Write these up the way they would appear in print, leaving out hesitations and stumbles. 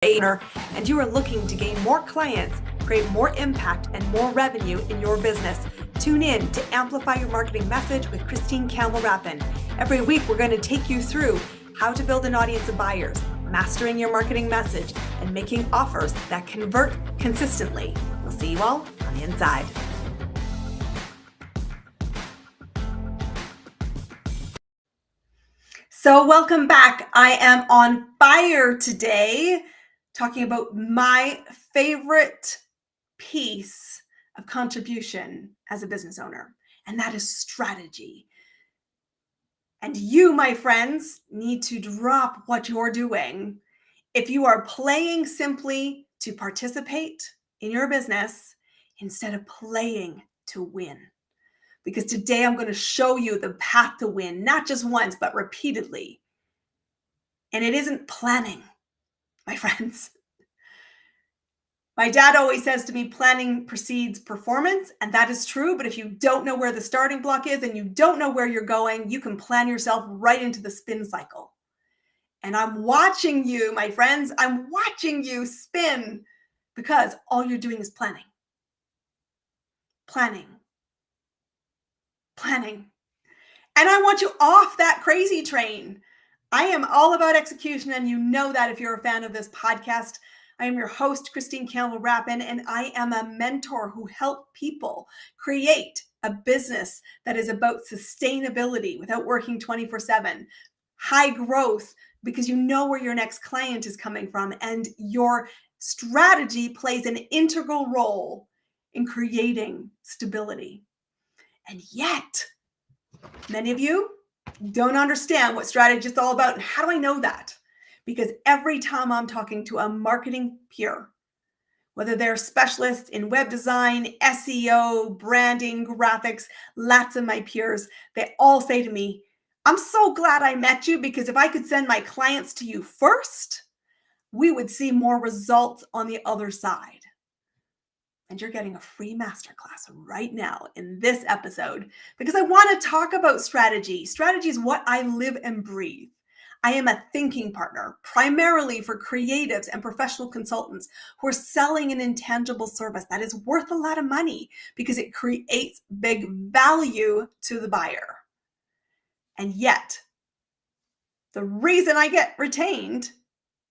owner and you are looking to gain more clients, create more impact, and more revenue in your business, tune in to Amplify Your Marketing Message with Campbell Rapin. Every week, we're going to take you through how to build an audience of buyers, mastering your marketing message, and making offers that convert consistently. We'll see you all on the inside. So welcome back. I am on fire today, talking about my favorite piece of contribution as a business owner, and that is strategy. And you, my friends, need to drop what you're doing. If you are playing simply to participate in your business instead of playing to win. Because today I'm going to show you the path to win, not just once, but repeatedly. And it isn't planning, my friends. My dad always says to me, planning precedes performance, and that is true. But if you don't know where the starting block is and you don't know where you're going, you can plan yourself right into the spin cycle. And I'm watching you, my friends. I'm watching you spin because all you're doing is planning. Planning. Planning. And I want you off that crazy train. I am all about execution, and you know that if you're a fan of this podcast. I am your host, Campbell Rapin, and I am a mentor who helps people create a business that is about sustainability without working 24/7, high growth, because you know where your next client is coming from, and your strategy plays an integral role in creating stability. And yet, many of you don't understand what strategy is all about. And how do I know that? Because every time I'm talking to a marketing peer, whether they're specialists in web design, SEO, branding, graphics, lots of my peers, they all say to me, I'm so glad I met you, because if I could send my clients to you first, we would see more results on the other side. And you're getting a free masterclass right now in this episode, because I want to talk about strategy. Strategy is what I live and breathe. I am a thinking partner, primarily for creatives and professional consultants who are selling an intangible service that is worth a lot of money because it creates big value to the buyer. And yet, the reason I get retained,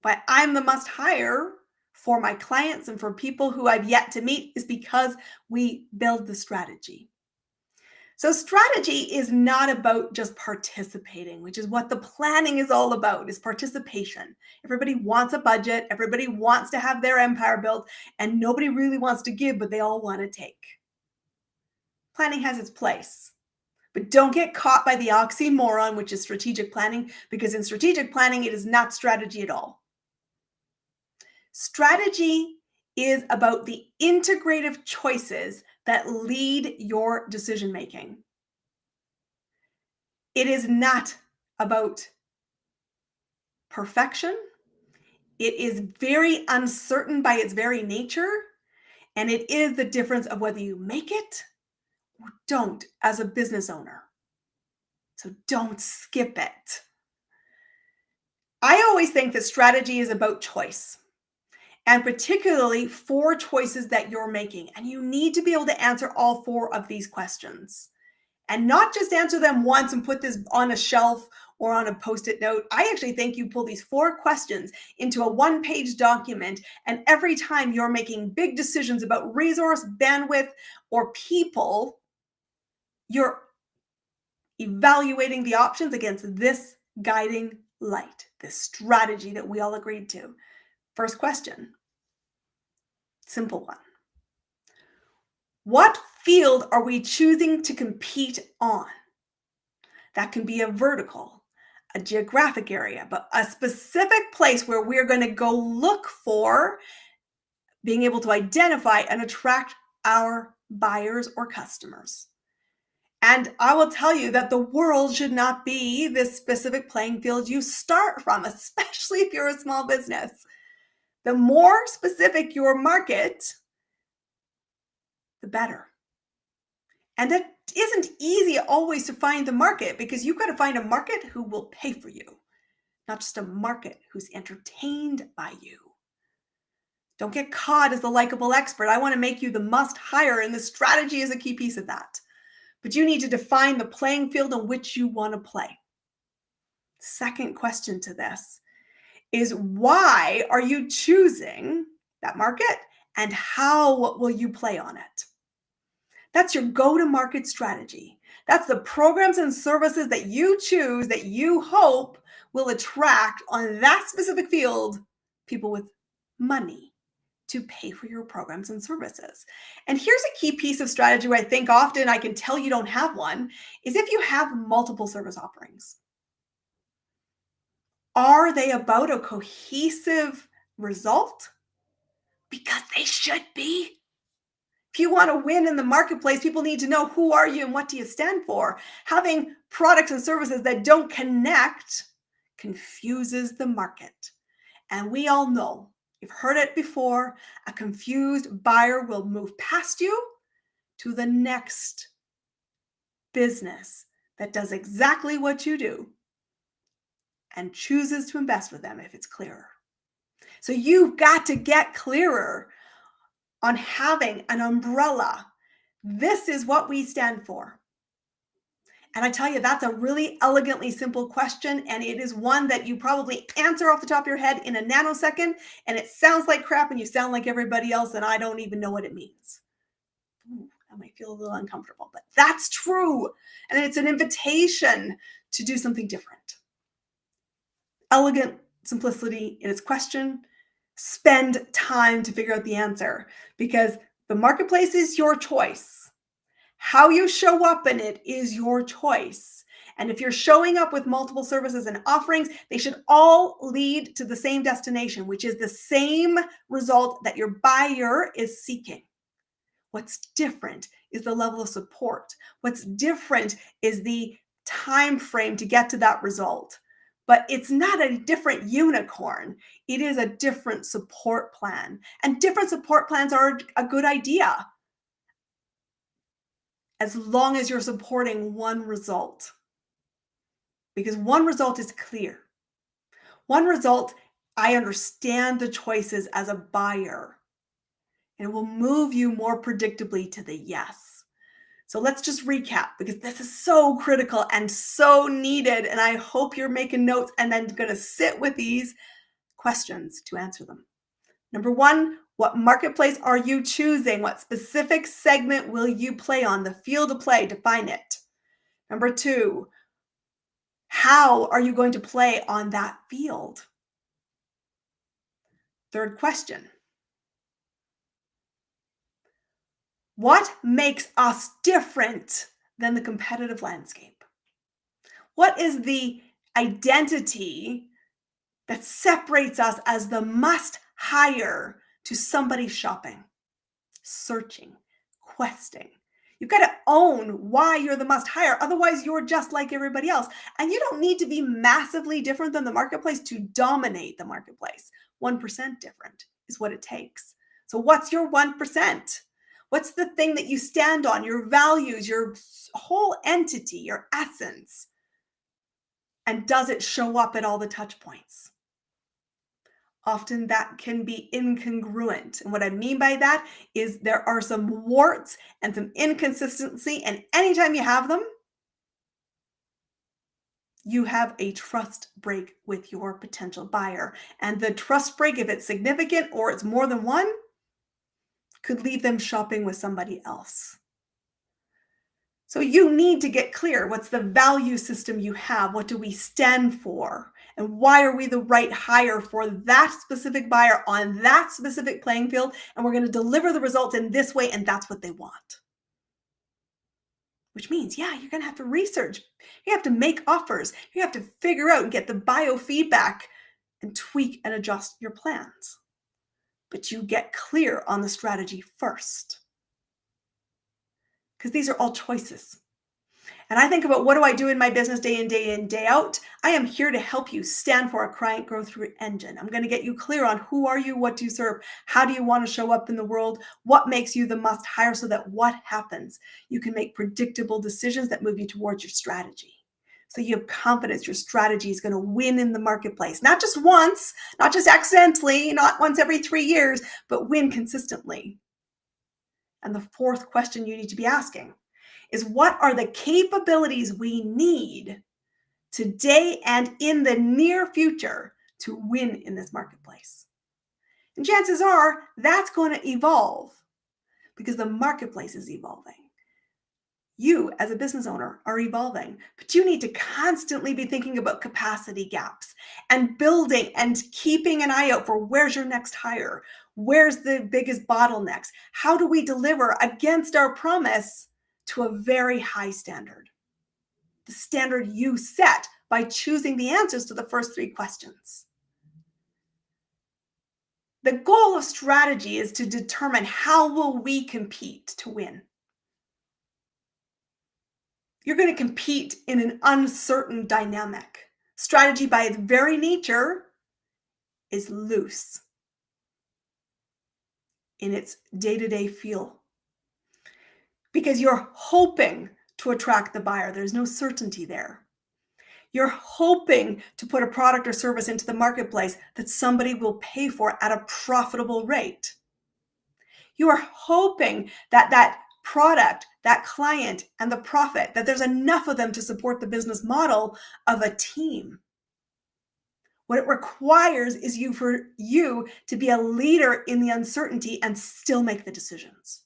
why I'm the must hire for my clients and for people who I've yet to meet, is because we build the strategy. So strategy is not about just participating, which is what the planning is all about, is participation. Everybody wants a budget. Everybody wants to have their empire built, and nobody really wants to give, but they all want to take. Planning has its place, but don't get caught by the oxymoron, which is strategic planning, because in strategic planning, it is not strategy at all. Strategy is about the integrative choices that lead your decision making. It is not about perfection. It is very uncertain by its very nature, and it is the difference of whether you make it or don't as a business owner. So don't skip it. I always think that strategy is about choice, and particularly 4 choices that you're making. And you need to be able to answer all 4 of these questions, and not just answer them once and put this on a shelf or on a Post-it note. I actually think you pull these 4 questions into a 1-page document, and every time you're making big decisions about resource, bandwidth, or people, you're evaluating the options against this guiding light, this strategy that we all agreed to. First question, simple one. What field are we choosing to compete on? That can be a vertical, a geographic area, but a specific place where we're going to go look for being able to identify and attract our buyers or customers. And I will tell you that the world should not be this specific playing field you start from, especially if you're a small business. The more specific your market, the better. And that isn't easy always to find the market, because you've got to find a market who will pay for you, not just a market who's entertained by you. Don't get caught as the likable expert. I want to make you the must hire, and the strategy is a key piece of that. But you need to define the playing field on which you want to play. Second question to this is, why are you choosing that market and how will you play on it? That's your go-to-market strategy. That's the programs and services that you choose that you hope will attract on that specific field people with money to pay for your programs and services. And here's a key piece of strategy where I think often I can tell you don't have one, is if you have multiple service offerings. Are they about a cohesive result? Because they should be. If you want to win in the marketplace, people need to know who are you and what do you stand for. Having products and services that don't connect confuses the market. And we all know, you've heard it before, a confused buyer will move past you to the next business that does exactly what you do and chooses to invest with them if it's clearer. So you've got to get clearer on having an umbrella. This is what we stand for. And I tell you, that's a really elegantly simple question. And it is one that you probably answer off the top of your head in a nanosecond. And it sounds like crap and you sound like everybody else. And I don't even know what it means. Ooh, I might feel a little uncomfortable, but that's true. And it's an invitation to do something different. Elegant simplicity in its question. Spend time to figure out the answer, because the marketplace is your choice. How you show up in it is your choice. And if you're showing up with multiple services and offerings, they should all lead to the same destination, which is the same result that your buyer is seeking. What's different is the level of support. What's different is the time frame to get to that result. But it's not a different unicorn. It is a different support plan. And different support plans are a good idea, as long as you're supporting one result. Because one result is clear. One result, I understand the choices as a buyer. And it will move you more predictably to the yes. So let's just recap, because this is so critical and so needed. And I hope you're making notes and then going to sit with these questions to answer them. Number one, what marketplace are you choosing? What specific segment will you play on? The field of play, define it. Number two, how are you going to play on that field? Third question, what makes us different than the competitive landscape? What is the identity that separates us as the must hire to somebody shopping, searching, questing? You've got to own why you're the must hire. Otherwise, you're just like everybody else. And you don't need to be massively different than the marketplace to dominate the marketplace. 1% different is what it takes. So what's your 1%? What's the thing that you stand on, your values, your whole entity, your essence? And does it show up at all the touch points? Often that can be incongruent. And what I mean by that is there are some warts and some inconsistency. And anytime you have them, you have a trust break with your potential buyer. And the trust break, if it's significant or it's more than one, could leave them shopping with somebody else. So you need to get clear. What's the value system you have? What do we stand for? And why are we the right hire for that specific buyer on that specific playing field? And we're going to deliver the results in this way, and that's what they want. Which means, yeah, you're going to have to research. You have to make offers. You have to figure out and get the biofeedback and tweak and adjust your plans. But you get clear on the strategy first. Because these are all choices. And I think about, what do I do in my business day in, day out? I am here to help you stand for a client growth engine. I'm going to get you clear on who are you, what do you serve, how do you want to show up in the world, what makes you the must hire, so that what happens, you can make predictable decisions that move you towards your strategy. So you have confidence your strategy is going to win in the marketplace, not just once, not just accidentally, not once every 3 years, but win consistently. And the fourth question you need to be asking is, what are the capabilities we need today and in the near future to win in this marketplace? And chances are that's going to evolve because the marketplace is evolving. You as a business owner are evolving, but you need to constantly be thinking about capacity gaps and building and keeping an eye out for where's your next hire? Where's the biggest bottlenecks? How do we deliver against our promise to a very high standard? The standard you set by choosing the answers to the first three questions. The goal of strategy is to determine how will we compete to win. You're going to compete in an uncertain dynamic. Strategy by its very nature is loose in its day-to-day feel because you're hoping to attract the buyer. There's no certainty there. You're hoping to put a product or service into the marketplace that somebody will pay for at a profitable rate. You are hoping that that product, that client, and the profit, that there's enough of them to support the business model of a team. What it requires is for you to be a leader in the uncertainty and still make the decisions.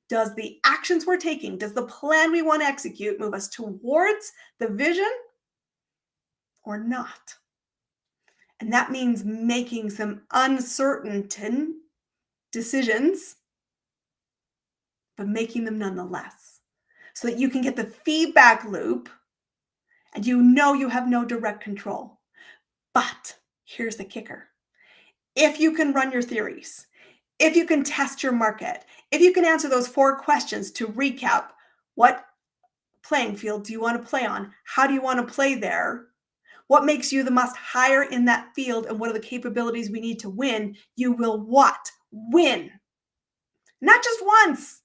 Does the actions we're taking, does the plan we want to execute move us towards the vision or not? And that means making some uncertain decisions, but making them nonetheless, so that you can get the feedback loop and you know you have no direct control. But here's the kicker. If you can run your theories, if you can test your market, if you can answer those 4 questions to recap, what playing field do you want to play on? How do you want to play there? What makes you the must hire in that field? And what are the capabilities we need to win? You will what? Win. Not just once.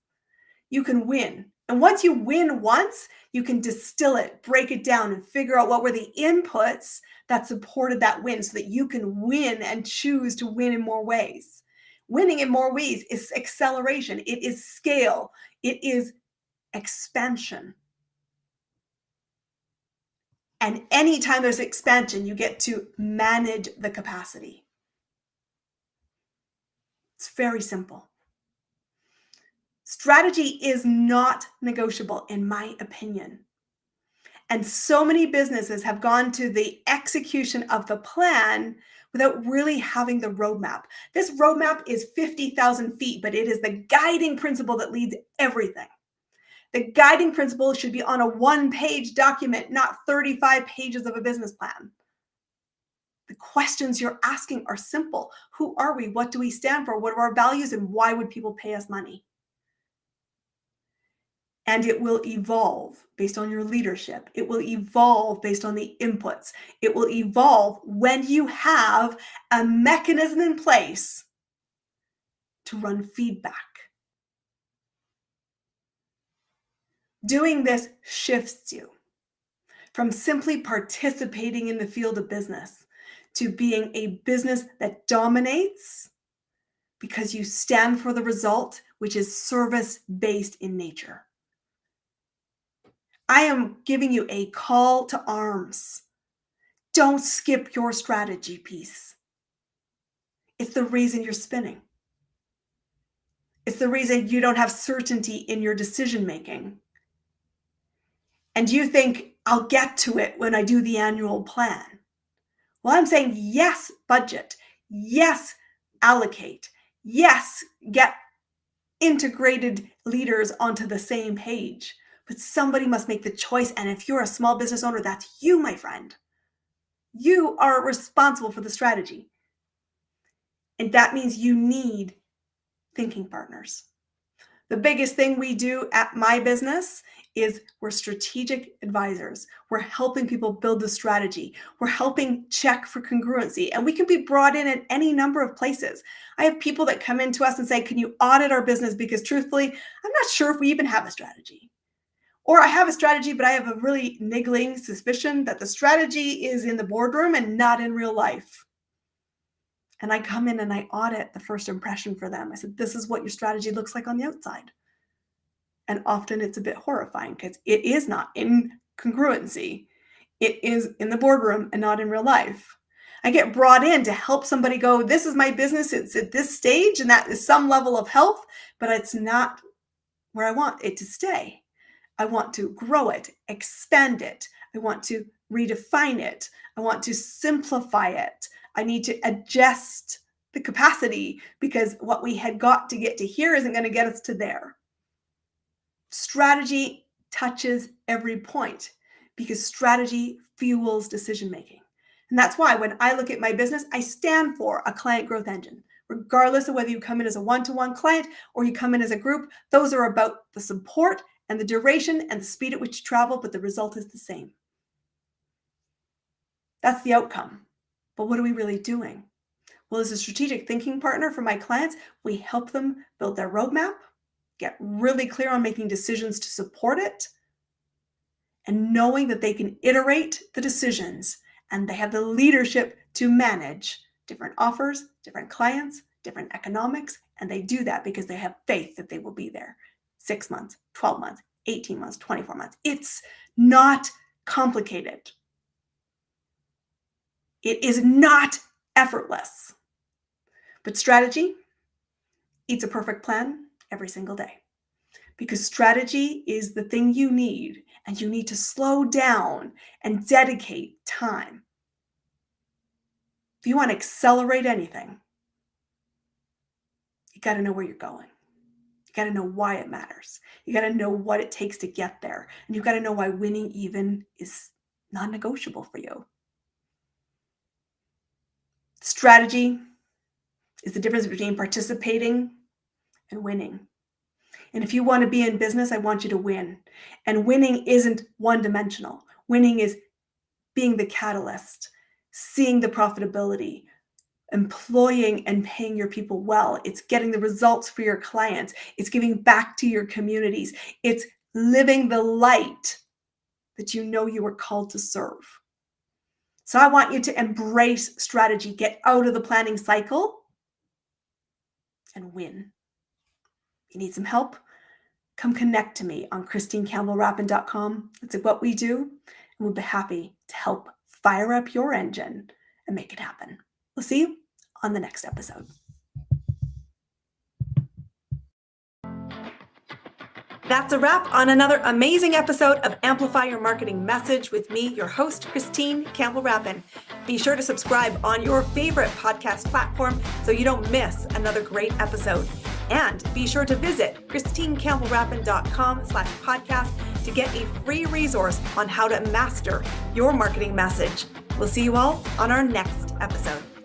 You can win. And once you win once, you can distill it, break it down, and figure out what were the inputs that supported that win so that you can win and choose to win in more ways. Winning in more ways is acceleration. It is scale. It is expansion. And anytime there's expansion, you get to manage the capacity. It's very simple. Strategy is not negotiable, in my opinion. And so many businesses have gone to the execution of the plan without really having the roadmap. This roadmap is 50,000 feet, but it is the guiding principle that leads everything. The guiding principle should be on a 1-page document, not 35 pages of a business plan. The questions you're asking are simple. Who are we? What do we stand for? What are our values? And why would people pay us money? And it will evolve based on your leadership. It will evolve based on the inputs. It will evolve when you have a mechanism in place to run feedback. Doing this shifts you from simply participating in the field of business to being a business that dominates because you stand for the result, which is service-based in nature. I am giving you a call to arms. Don't skip your strategy piece. It's the reason you're spinning. It's the reason you don't have certainty in your decision making. And you think, I'll get to it when I do the annual plan. Well, I'm saying yes, budget. Yes, allocate. Yes, get integrated leaders onto the same page. But somebody must make the choice. And if you're a small business owner, that's you, my friend. You are responsible for the strategy. And that means you need thinking partners. The biggest thing we do at my business is we're strategic advisors. We're helping people build the strategy. We're helping check for congruency. And we can be brought in at any number of places. I have people that come into us and say, can you audit our business? Because truthfully, I'm not sure if we even have a strategy. Or I have a strategy, but I have a really niggling suspicion that the strategy is in the boardroom and not in real life. And I come in and I audit the first impression for them. I said, this is what your strategy looks like on the outside. And often it's a bit horrifying because it is not in congruency. It is in the boardroom and not in real life. I get brought in to help somebody go, this is my business. It's at this stage and that is some level of health, but it's not where I want it to stay. I want to grow it, expand it. I want to redefine it. I want to simplify it. I need to adjust the capacity because what we had got to get to here isn't going to get us to there. Strategy touches every point because strategy fuels decision making. And that's why when I look at my business, I stand for a client growth engine. Regardless of whether you come in as a one-to-one client or you come in as a group, those are about the support and the duration and the speed at which you travel, but the result is the same. That's the outcome. But what are we really doing? Well, as a strategic thinking partner for my clients, we help them build their roadmap, get really clear on making decisions to support it, and knowing that they can iterate the decisions and they have the leadership to manage different offers, different clients, different economics, and they do that because they have faith that they will be there 6 months, 12 months, 18 months, 24 months. It's not complicated. It is not effortless. But strategy eats a perfect plan every single day because strategy is the thing you need, and you need to slow down and dedicate time. If you want to accelerate anything, you got to know where you're going. You got to know why it matters. You got to know what it takes to get there. And you've got to know why winning even is non-negotiable for you. Strategy is the difference between participating and winning. And if you want to be in business, I want you to win. And winning isn't one-dimensional. Winning is being the catalyst, seeing the profitability, employing and paying your people well. It's getting the results for your clients. It's giving back to your communities. It's living the light that you know you were called to serve. So I want you to embrace strategy, get out of the planning cycle, and win. You need some help? Come connect to me on ChristineCampbellRapin.com. That's what we do, and we'll be happy to help fire up your engine and make it happen. We'll see you on the next episode. That's a wrap on another amazing episode of Amplify Your Marketing Message with me, your host, Christine Campbell Rapin. Be sure to subscribe on your favorite podcast platform so you don't miss another great episode. And be sure to visit ChristineCampbellRapin.com/podcast to get a free resource on how to master your marketing message. We'll see you all on our next episode.